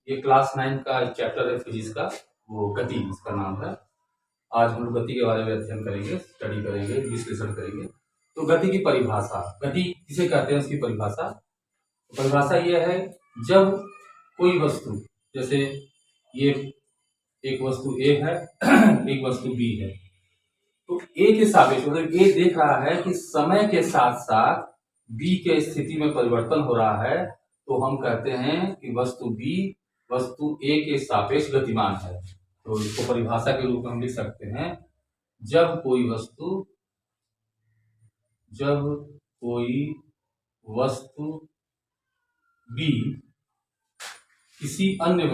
ये क्लास 9 का चैप्टर है फिजिक्स का, वो गति इसका नाम है। आज हम लोग गति के बारे में अध्ययन करेंगे, स्टडी करेंगे, विश्लेषण करेंगे। तो गति की परिभाषा, गति किसे कहते हैं, उसकी परिभाषा। परिभाषा ये है, जब कोई वस्तु, जैसे ये एक वस्तु ए है एक वस्तु बी है, तो ए के सापेक्ष मतलब ए देख रहा है कि समय के साथ साथ बी के स्थिति में परिवर्तन हो रहा है, तो हम कहते हैं कि वस्तु बी वस्तु ए के सापेक्ष गतिमान है। तो इसको परिभाषा के रूप में हम लिख सकते हैं, जब कोई वस्तु बी किसी अन्य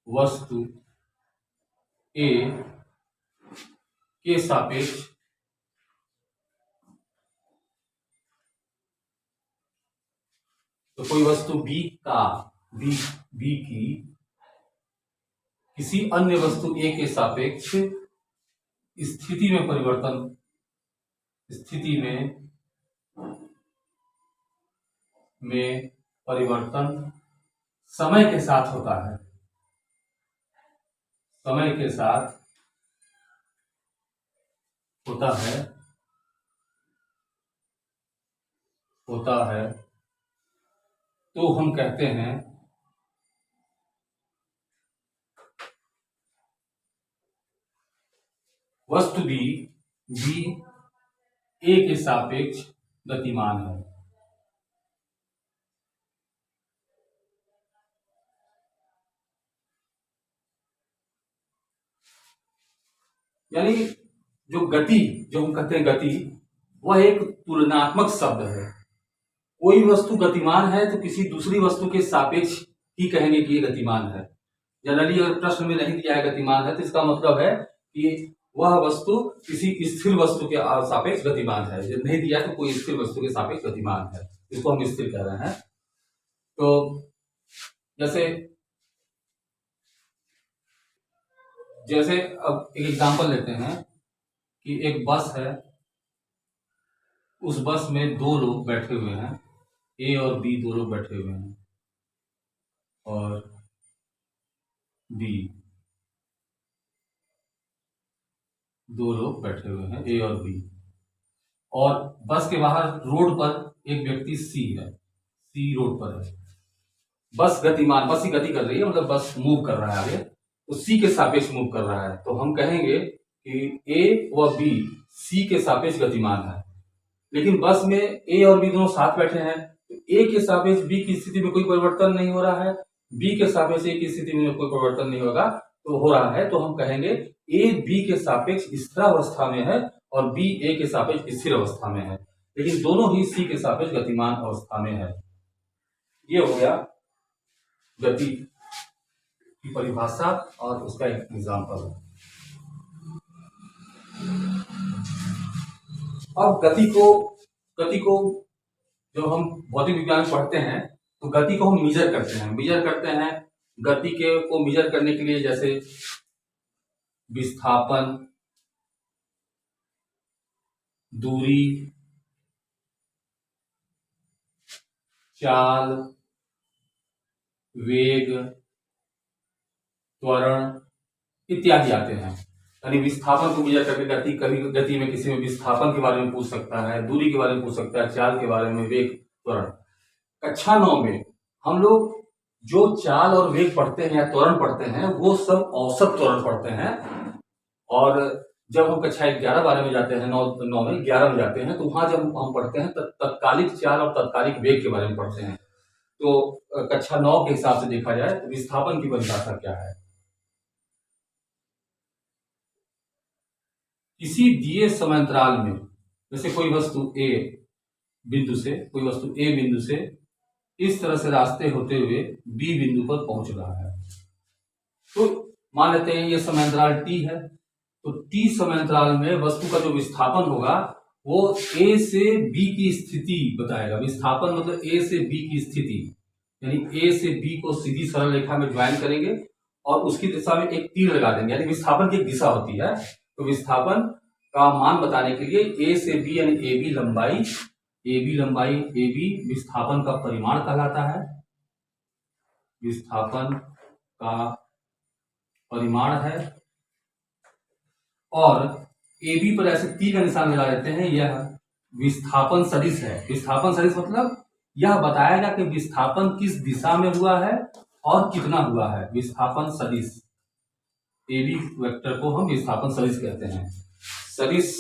वस्तु ए के सापेक्ष तो कोई वस्तु बी की किसी अन्य वस्तु ए के सापेक्ष स्थिति में परिवर्तन समय के साथ होता है। तो हम कहते हैं वस्तु बी ए के सापेक्ष गतिमान है। यानी जो हम कहते हैं गति, वह एक तुलनात्मक शब्द है। कोई वस्तु गतिमान है तो किसी दूसरी वस्तु के सापेक्ष ही कहेंगे कि ये गतिमान है। जनरली अगर प्रश्न में नहीं दिया है गतिमान है, तो इसका मतलब है कि वह वस्तु किसी स्थिर वस्तु के सापेक्ष गतिमान है। जब नहीं दिया तो कोई स्थिर वस्तु के सापेक्ष गतिमान है, इसको हम स्थिर कह रहे हैं। तो जैसे अब एक एग्जांपल लेते हैं कि एक बस है, उस बस में दो लोग बैठे हुए हैं, ए और बी दो लोग बैठे हुए हैं, और बी दो लोग बैठे हुए हैं, ए और बी। और बस के बाहर रोड पर एक व्यक्ति सी रोड पर है। बस ही गति कर रही है, मतलब बस मूव कर रहा है आगे, तो सी के सापेक्ष मूव कर रहा है। तो हम कहेंगे कि ए व बी सी के सापेक्ष गतिमान है। लेकिन बस में ए और बी दोनों साथ बैठे हैं, तो ए के सापेक्ष बी की स्थिति में कोई परिवर्तन नहीं हो रहा है, बी के सापेक्ष ए की स्थिति में कोई परिवर्तन नहीं होगा, तो हो रहा है, तो हम कहेंगे ए बी के सापेक्ष स्थिरावस्था में है और बी ए के सापेक्ष स्थिर अवस्था में है, लेकिन दोनों ही सी के सापेक्ष गतिमान अवस्था में है। ये हो गया गति की परिभाषा और उसका एक एग्जाम्पल। अब गति को जब हम भौतिक विज्ञान पढ़ते हैं तो गति को हम मेजर करते हैं। गति को मेजर करने के लिए जैसे विस्थापन, दूरी, चाल, वेग, त्वरण इत्यादि आते हैं। यानी विस्थापन को मेजर करके गति में किसी में विस्थापन के बारे में पूछ सकता है, दूरी के बारे में पूछ सकता है, चाल के बारे में, वेग, त्वरण। कक्षा 9 में हम लोग जो चाल और वेग पढ़ते हैं या त्वरण पढ़ते हैं, वो सब औसत त्वरण पढ़ते हैं। और जब हम कक्षा 11 बारे में जाते हैं, 9 में 11 में जाते हैं, तो वहां जब हम पढ़ते हैं तत्कालिक चाल और तत्कालिक वेग के बारे में पढ़ते हैं। तो कक्षा 9 के हिसाब से देखा जाए तो विस्थापन की परिभाषा क्या है? किसी दिए समांतराल में, जैसे कोई वस्तु ए बिंदु से इस तरह से रास्ते होते हुए बी बिंदु पर पहुंच रहा है, तो मान लेते हैं ये समांतराल टी है। तो टी समांतराल में वस्तु का जो विस्थापन होगा वो ए से बी की स्थिति बताएगा। विस्थापन मतलब ए से बी की स्थिति, यानी ए से बी को सीधी सरल रेखा में ज्वाइन करेंगे और उसकी दिशा में एक तीर लगा देंगे, यानी विस्थापन की एक दिशा होती है। तो विस्थापन का मान बताने के लिए ए से बी यानी ए बी लंबाई ए बी लंबाई, ए बी विस्थापन का परिमाण कहलाता है, विस्थापन का परिमाण है। और ए बी पर ऐसे तीर का निशान लगा देते हैं, यह विस्थापन सदिश है। विस्थापन सदिश मतलब यह बताएगा कि विस्थापन किस दिशा में हुआ है और कितना हुआ है। विस्थापन सदिश, ए बी वेक्टर को हम विस्थापन सदिश कहते हैं। सदिश,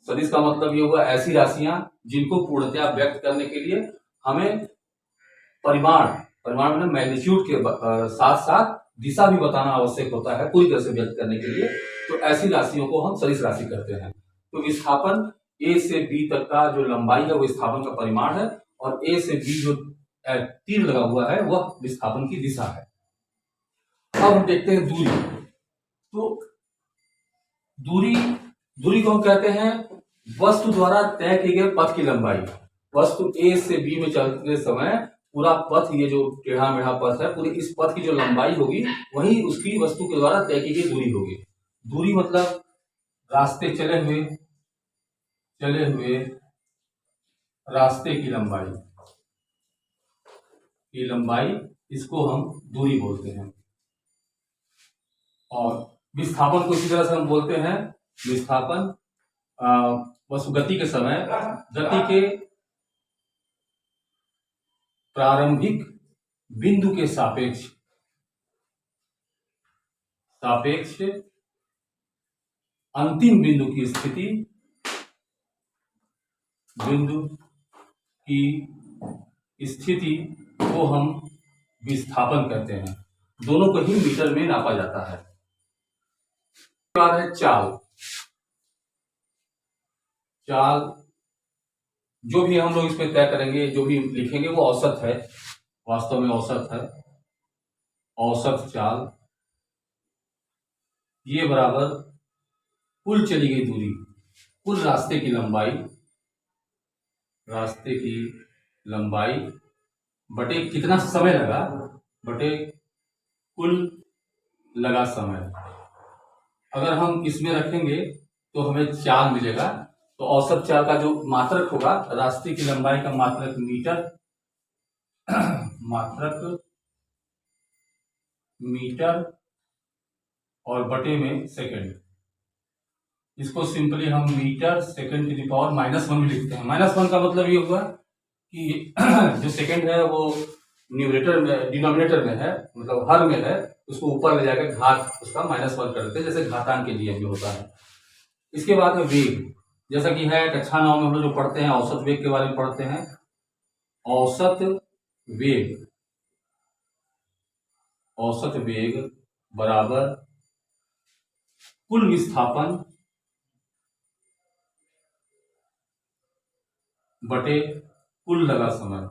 सदिश का मतलब ये हुआ ऐसी राशियां जिनको पूर्णतया व्यक्त करने के लिए हमें परिमाण, परिमाण में मैग्नीट्यूड के साथ साथ दिशा भी बताना आवश्यक होता है पूरी तरह से व्यक्त करने के लिए। तो ऐसी राशियों को हम सदिश राशि कहते हैं। तो विस्थापन ए से बी तक का जो लंबाई है वो विस्थापन का परिमाण है, और ए से बी जो तीर लगा हुआ है वह विस्थापन की दिशा है। अब हम देखते हैं दूरी। तो दूरी, दूरी को हम कहते हैं वस्तु द्वारा तय किए गए पथ की लंबाई। वस्तु ए से बी में चलते समय पूरा पथ, ये जो टेढ़ा मेढ़ा पथ है, पूरी इस पथ की जो लंबाई होगी वही उसकी वस्तु के द्वारा तय की गई दूरी होगी। दूरी मतलब रास्ते चले हुए रास्ते की लंबाई, इसको हम दूरी बोलते हैं। और विस्थापन को इसी तरह से हम बोलते हैं, विस्थापन वस्तु गति के समय गति के प्रारंभिक बिंदु के सापेक्ष अंतिम बिंदु की स्थिति को हम विस्थापन कहते हैं। दोनों को ही मीटर में नापा जाता है। बाद है चाल। चाल जो भी हम लोग इसमें तय करेंगे, जो भी लिखेंगे वो औसत है, वास्तव में औसत है। औसत चाल ये बराबर कुल चली गई दूरी, कुल रास्ते की लंबाई बटे कितना समय लगा, बटे कुल लगा समय। अगर हम इसमें रखेंगे तो हमें चाल मिलेगा। तो औसत चाल का जो मात्रक होगा, रास्ते की लंबाई का मात्रक मीटर और बटे में सेकंड। इसको सिंपली हम मीटर सेकंड की पावर -1 में लिखते हैं। -1 का मतलब ये हुआ कि जो सेकंड है वो न्यूमरेटर में, डिनोमिनेटर में है, मतलब हर में है, उसको ऊपर ले जाकर घात उसका -1 कर देते हैं, जैसे घातांक के लिए भी होता है। इसके बाद में वेग, जैसा कि है कक्षा 9 में हम लोग जो पढ़ते हैं औसत वेग के बारे में पढ़ते हैं। औसत वेग बराबर कुल विस्थापन बटे कुल लगा समय।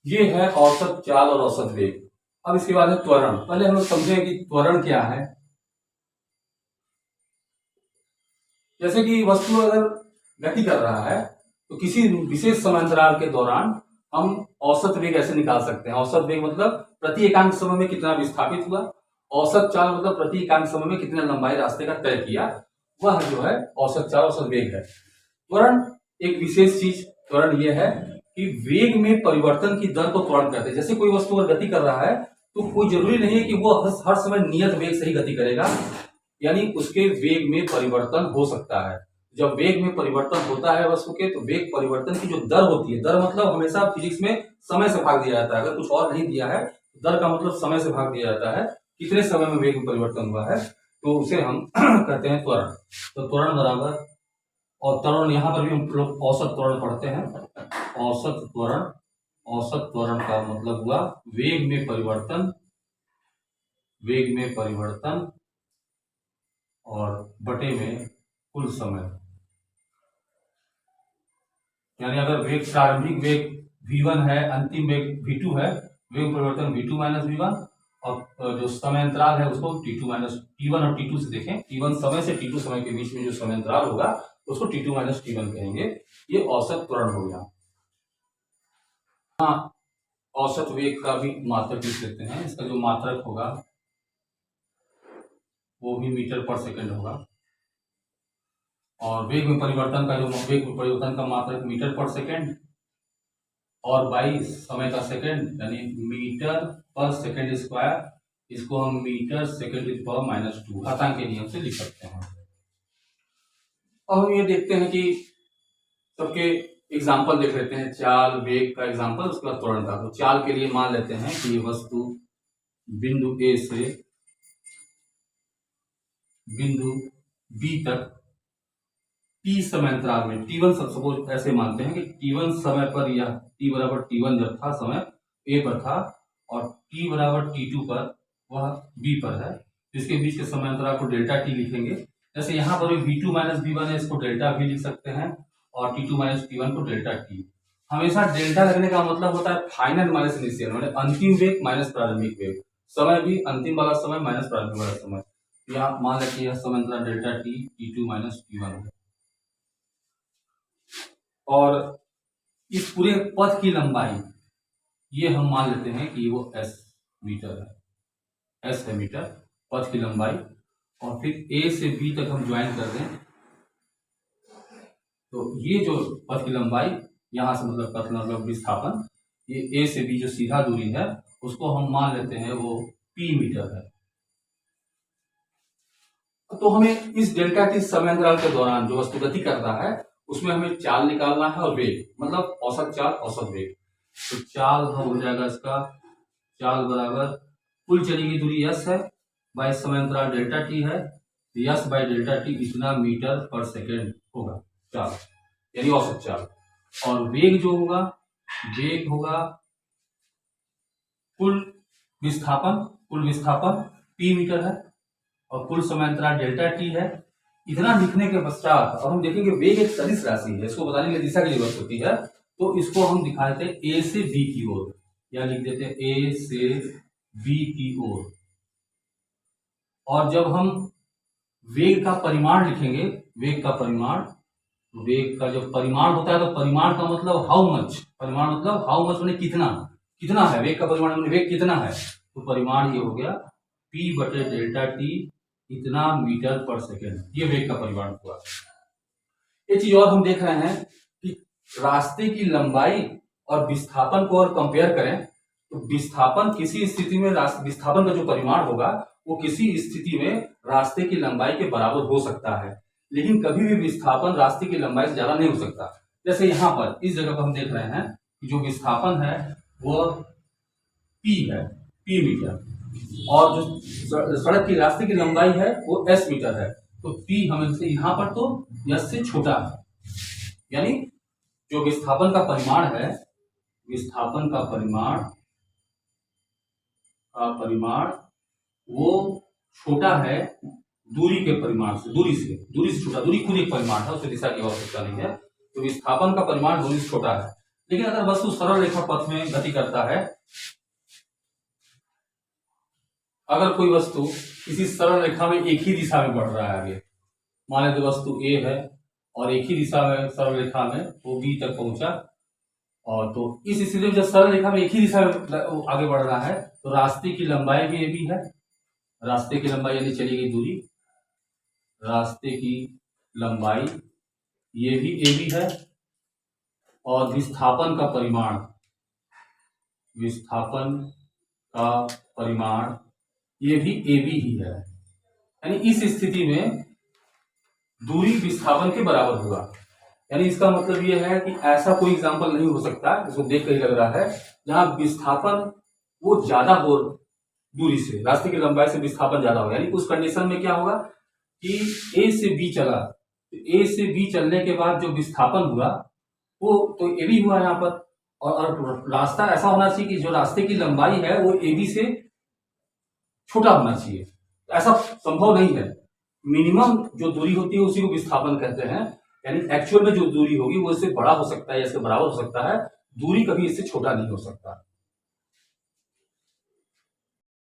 ये है औसत चाल और औसत वेग। अब इसके बाद है त्वरण। पहले हम लोग समझें कि त्वरण क्या है। जैसे कि वस्तु अगर गति कर रहा है तो किसी विशेष समांतराल के दौरान हम औसत वेग ऐसे निकाल सकते हैं। औसत वेग मतलब प्रति एकांक समय में कितना विस्थापित हुआ। औसत चाल मतलब प्रति एकांक समय में कितने लंबाई रास्ते का तय किया, वह जो है औसत चाल औसत वेग है। त्वरण एक विशेष चीज, त्वरण यह है कि वेग में परिवर्तन की दर को त्वरण कहते हैं। जैसे कोई वस्तु अगर गति कर रहा है तो कोई जरूरी नहीं है कि वो हर समय नियत वेग से ही गति करेगा, यानी उसके वेग में परिवर्तन हो सकता है। जब वेग में परिवर्तन होता है वस्तु के, तो वेग परिवर्तन की जो दर होती है, दर मतलब हमेशा फिजिक्स में समय से भाग दिया जाता है। अगर कुछ और नहीं दिया है, दर का मतलब समय से भाग दिया जाता है, कितने समय में वेग में परिवर्तन हुआ है, तो उसे हम कहते हैं त्वरण। तो त्वरण बराबर, और त्वरण यहाँ पर भी हम लोग औसत त्वरण पढ़ते हैं। औसत त्वरण का मतलब हुआ वेग में परिवर्तन और बटे में कुल समय। यानी अगर वेग, प्रारंभिक वेग v1 है, अंतिम वेग v2 है, वेग परिवर्तन v2 - v1, और जो समय अंतराल है उसको t1 और t2 से देखें। t1 समय से t2 समय के बीच में जो समय अंतराल होगा उसको t2 - t1 कहेंगे। ये औसत त्वरण हो गया। हाँ, औसत वेग का भी मात्रक लिख लेते हैं। इसका जो मात्रक होगा वो भी मीटर पर सेकंड होगा। और वेग में परिवर्तन का जो वेग में परिवर्तन का मात्रक मीटर पर सेकेंड, और 22 समय का सेकेंड यानी मीटर पर सेकेंड स्क्वायर, इसको हम metre second to the power -2 घातांक के नियम से लिख सकते हैं। अब हम ये देखते हैं कि सबके एग्जाम्पल देख लेते हैं, चाल वेग का एग्जाम्पल, उसके बाद त्वरण का। तो चाल के लिए मान लेते हैं कि ये वस्तु बिंदु ए से बिंदु बी तक टी समय अंतराल में, T1 सपोज ऐसे मानते हैं कि T1 समय पर यह T बराबर T1 जब था समय A पर था, और T बराबर T2 पर वह B पर है, इसके बीच के समय अंतराल को डेल्टा T लिखेंगे। जैसे यहाँ पर V2 माइनस V1 है, इसको डेल्टा V लिख सकते हैं, और T2 माइनस T1 को डेल्टा T। हमेशा डेल्टा लगने का मतलब होता है फाइनल माइनस इनिशियल, मतलब अंतिम वेग माइनस प्रारंभिक वेग, समय भी अंतिम वाला समय माइनस प्रारंभिक वाला समय। यहाँ मान लेते हैं यह समय अंतराल delta T T2 minus T1 है, और इस पूरे पथ की लंबाई ये हम मान लेते हैं कि वो S मीटर है, S है मीटर पथ की लंबाई। और फिर A से B तक हम ज्वाइन कर दें, तो ये जो पथ की लंबाई यहां से मतलब पथ मतलब विस्थापन, ये A से B जो सीधा दूरी है उसको हम मान लेते हैं वो P मीटर है। तो हमें इस डेल्टा T समय अंतराल के दौरान जो वस्तु गति कर रहा है उसमें हमें चाल निकालना है, और वेग मतलब औसत चाल औसत वेग। तो चाल हो जाएगा इसका, चाल बराबर कुल चली गई दूरी s है बाई समय अंतराल डेल्टा T है, s बाई डेल्टा T इतना मीटर पर सेकेंड होगा चाल, यानी औसत चाल। और वेग जो होगा, वेग होगा कुल विस्थापन P मीटर है, और कुल समय अंतराल डेल्टा T है। इतना लिखने के पश्चात अब हम देखेंगे वेग एक सदिश राशि है, इसको बताने के लिए दिशा की जरूरत होती है, तो इसको हम दिखा देते हैं ए से बी की ओर, या लिख देते हैं ए से बी की ओर। और जब हम वेग का परिमाण लिखेंगे, वेग का परिमाण, वेग का जो परिमाण होता है, तो परिमाण का मतलब हाउ मच, परिमाण मतलब हाउ मच मैंने कितना, कितना है वेग का परिमाण, वेग कितना है, तो परिमाण ये हो गया P बटे डेल्टा T इतना मीटर पर सेकेंड, ये वेग का परिमाण हुआ। एक चीज और हम देख रहे हैं कि रास्ते की लंबाई और विस्थापन को और कंपेयर करें, तो विस्थापन किसी स्थिति में विस्थापन का जो परिमाण होगा वो किसी स्थिति में रास्ते की लंबाई के बराबर हो सकता है, लेकिन कभी भी विस्थापन रास्ते की लंबाई से ज्यादा नहीं हो सकता। जैसे यहाँ पर इस जगह पर हम देख रहे हैं कि जो विस्थापन है वो P है, P मीटर, और जो सड़क की रास्ते की लंबाई है वो S मीटर है, तो P हमें यहाँ पर तो S से छोटा है, यानी जो विस्थापन का परिमाण है, विस्थापन का परिमाण वो छोटा है दूरी के परिमाण से, दूरी से छोटा, दूरी खुद एक परिमाण है, उससे दिशा की आवश्यकता नहीं है, तो विस्थापन का परिमाण दूरी से छोटा है। लेकिन अगर वस्तु सरल रेखा पथ में गति करता है, अगर कोई वस्तु किसी सरल रेखा में एक ही दिशा में बढ़ रहा है आगे, मान लेते वस्तु A है और एक ही दिशा में सरल रेखा में वो B तक पहुंचा, और तो इस स्थिति में जब सरल रेखा में एक ही दिशा में आगे बढ़ रहा है तो रास्ते की लंबाई भी AB है, रास्ते की लंबाई यानी चली गई दूरी, रास्ते की लंबाई ये भी AB है, और विस्थापन का परिमाण ये भी AB ही है, यानी इस स्थिति में दूरी विस्थापन के बराबर होगा। यानी इसका मतलब ये है कि ऐसा कोई एग्जांपल नहीं हो सकता, इसको देख कर ही लग रहा है, जहां विस्थापन वो ज्यादा हो दूरी से, रास्ते की लंबाई से विस्थापन ज्यादा हो, यानी उस कंडीशन में क्या होगा कि A से B चला, तो A से B चलने के बाद जो विस्थापन हुआ वो तो AB हुआ यहाँ पर, और रास्ता ऐसा होना चाहिए कि जो रास्ते की लंबाई है वो AB से छोटा होना चाहिए, ऐसा संभव नहीं है। मिनिमम जो दूरी होती है उसी को विस्थापन कहते हैं, यानी एक्चुअल में जो दूरी होगी वो इससे बड़ा हो सकता है या इसके बराबर हो सकता है, दूरी कभी इससे छोटा नहीं हो सकता।